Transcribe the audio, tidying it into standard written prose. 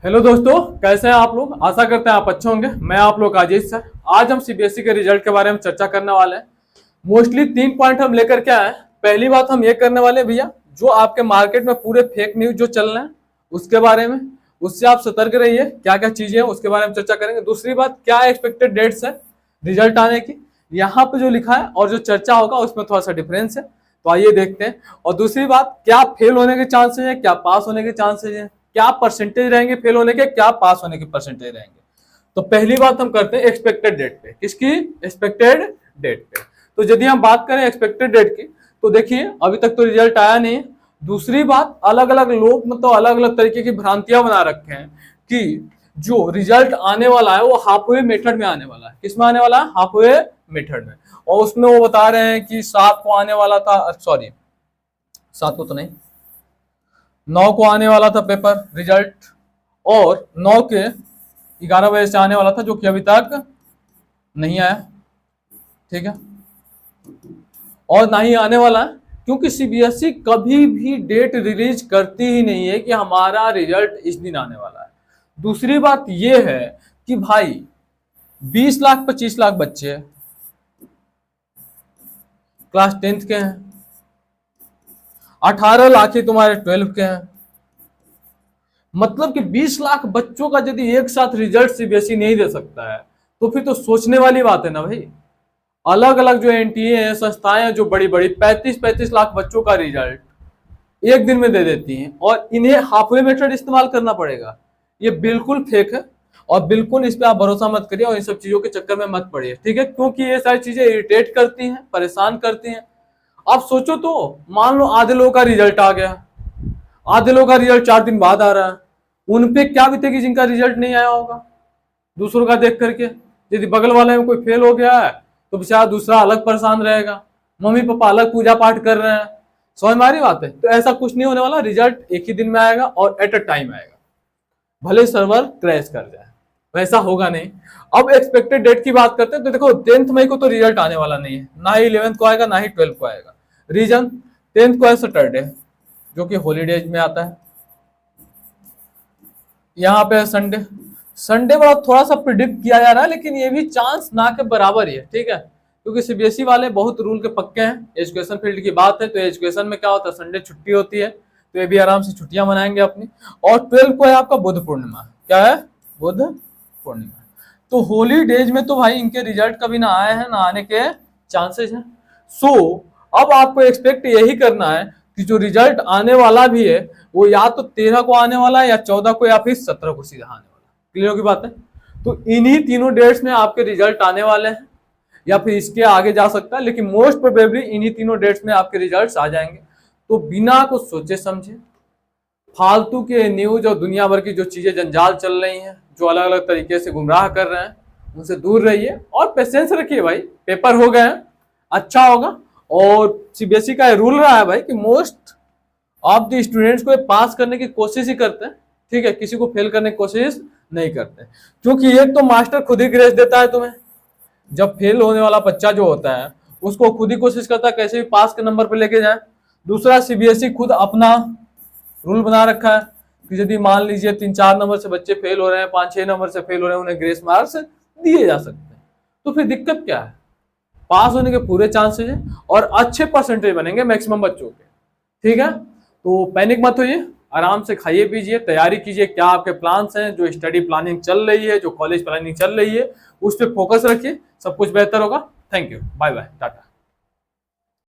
Hello दोस्तों, कैसे हैं आप लोग। आशा करते हैं आप अच्छे होंगे। मैं आप लोग का अजीत सर। आज हम सीबीएसई के रिजल्ट के बारे में चर्चा करने वाले हैं। मोस्टली 3 पॉइंट हम लेकर के आए हैं। पहली बात हम ये करने वाले हैं भैया, जो आपके मार्केट में पूरे फेक न्यूज जो चल रहे हैं उसके बारे में, उससे आप सतर्क रहिए। क्या क्या चीजें हैं उसके बारे में चर्चा करेंगे। दूसरी बात, क्या एक्सपेक्टेड डेट्स है रिजल्ट आने की, यहाँ पे जो लिखा है और जो चर्चा होगा उसमें थोड़ा सा डिफरेंस है, तो आइए देखते हैं। और दूसरी बात, क्या फेल होने के चांसेस है, क्या पास होने के चांसेस है, क्या परसेंटेज रहेंगे फेल होने के, क्या पास होने के परसेंटेज रहेंगे। तो पहली बात हम करते हैं एक्सपेक्टेड डेट पे। किसकी? एक्सपेक्टेड डेट पे। तो यदि हम बात करें एक्सपेक्टेड डेट की, तो देखिए अभी तक तो रिजल्ट आया नहीं है। दूसरी बात, अलग अलग लोग मतलब अलग अलग तरीके की भ्रांतियां बना रखे हैं कि जो रिजल्ट आने वाला है वो हाफवे मेथड में आने वाला है। किसमें आने वाला है? हाफवे मेथड में। और उसमें वो बता रहे हैं कि 7 को आने वाला था, सॉरी 7 को तो नहीं, 9 को आने वाला था पेपर रिजल्ट, और 9 के 11 बजे से आने वाला था, जो कि अभी तक नहीं आया। ठीक है, और ना ही आने वाला है, क्योंकि सीबीएसई कभी भी डेट रिलीज करती ही नहीं है कि हमारा रिजल्ट इस दिन आने वाला है। दूसरी बात यह है कि भाई 20 लाख 25 लाख बच्चे क्लास 10th के हैं, 18 लाख ही तुम्हारे 12th के हैं। मतलब कि 20 लाख बच्चों का यदि एक साथ रिजल्ट सीबीएसई नहीं दे सकता है, तो फिर तो सोचने वाली बात है ना भाई। अलग अलग जो एनटीए हैं, संस्थाएं हैं जो बड़ी बड़ी, 35-35 लाख बच्चों का रिजल्ट एक दिन में दे देती हैं, और इन्हें हाफवे मेथड इस्तेमाल करना पड़ेगा। ये बिल्कुल फेक है, और बिल्कुल इस पे आप भरोसा मत करिए और इन सब चीजों के चक्कर में मत पड़िए। ठीक है, क्योंकि ये सारी चीजें इरिटेट करती हैं, परेशान करती हैं। आप सोचो तो, मान लो आधे लोगों का रिजल्ट आ गया, आधे लोगों का रिजल्ट 4 दिन बाद आ रहा है, उन पे क्या बीतेगी जिनका रिजल्ट नहीं आया होगा दूसरों का देख करके। यदि बगल वाले में कोई फेल हो गया है तो बेचारा दूसरा अलग परेशान रहेगा, मम्मी पापा अलग पूजा पाठ कर रहे हैं। समझ में आ रही बात है? तो ऐसा कुछ नहीं होने वाला, रिजल्ट एक ही दिन में आएगा और एट अ टाइम आएगा, भले सर्वर क्रैश कर जाए, वैसा होगा नहीं। अब एक्सपेक्टेड डेट की बात करते हैं, तो देखो 10th मई को तो रिजल्ट आने वाला नहीं है, ना ही 11th को आएगा, ना ही 12th को आएगा। रीजन, 10th को है सैटरडे, जो कि हॉलीडेज में आता है। यहाँ पे है संडे। संडे वाला थोड़ा सा प्रिडिक्ट किया जा रहा है, लेकिन ये भी चांस ना के बराबर ही है। ठीक है, क्योंकि सीबीएसई वाले बहुत रूल के पक्के हैं। एजुकेशन फील्ड की बात है तो एजुकेशन में क्या होता है, संडे छुट्टी होती है, तो ये भी आराम से छुट्टियां मनाएंगे अपनी। और 12 को है आपका बुद्ध पूर्णिमा। क्या है? बुद्ध पूर्णिमा। तो हॉलीडेज में तो भाई इनके रिजल्ट कभी ना आए हैं, ना आने के चांसेस हैं। सो अब आपको एक्सपेक्ट यही करना है कि जो रिजल्ट आने वाला भी है वो या तो 13 को आने वाला है, या 14 को, या फिर 17 को सीधा आने वाला है। क्लियर की बात है? तो इन्हीं तीनों डेट्स में आपके रिजल्ट आने वाले हैं, या फिर इसके आगे जा सकता है, लेकिन मोस्ट प्रोबेबली इन्हीं तीनों डेट्स में आपके रिजल्ट्स आ जाएंगे। तो बिना कुछ सोचे समझे फालतू के न्यूज और दुनिया भर की जो चीजें जंजाल चल रही हैं, जो अलग अलग तरीके से गुमराह कर रहे हैं, उनसे दूर रहिए और पेशेंस रखिए भाई। पेपर हो गए हैं, अच्छा होगा। और सीबीएसई का रूल रहा है भाई कि मोस्ट ऑफ द स्टूडेंट्स को पास करने की कोशिश ही करते हैं। ठीक है, किसी को फेल करने की कोशिश नहीं करते, क्योंकि एक तो मास्टर खुद ही ग्रेस देता है तुम्हें। जब फेल होने वाला बच्चा जो होता है उसको खुद ही कोशिश करता है कैसे भी पास के नंबर पे लेके जाए। दूसरा, सीबीएसई खुद अपना रूल बना रखा है कि यदि मान लीजिए 3-4 नंबर से बच्चे फेल हो रहे हैं, 5-6 नंबर से फेल हो रहे हैं, उन्हें ग्रेस मार्क्स दिए जा सकते हैं। तो फिर दिक्कत क्या है? पास होने के पूरे चांसेस हैं और अच्छे परसेंटेज बनेंगे मैक्सिमम बच्चों के। ठीक है, तो पैनिक मत होइए, आराम से खाइए पीजिए, तैयारी कीजिए। क्या आपके प्लान्स हैं, जो स्टडी प्लानिंग चल रही है, जो कॉलेज प्लानिंग चल रही है, उस पर फोकस रखिए, सब कुछ बेहतर होगा। Thank you, bye bye, Tata.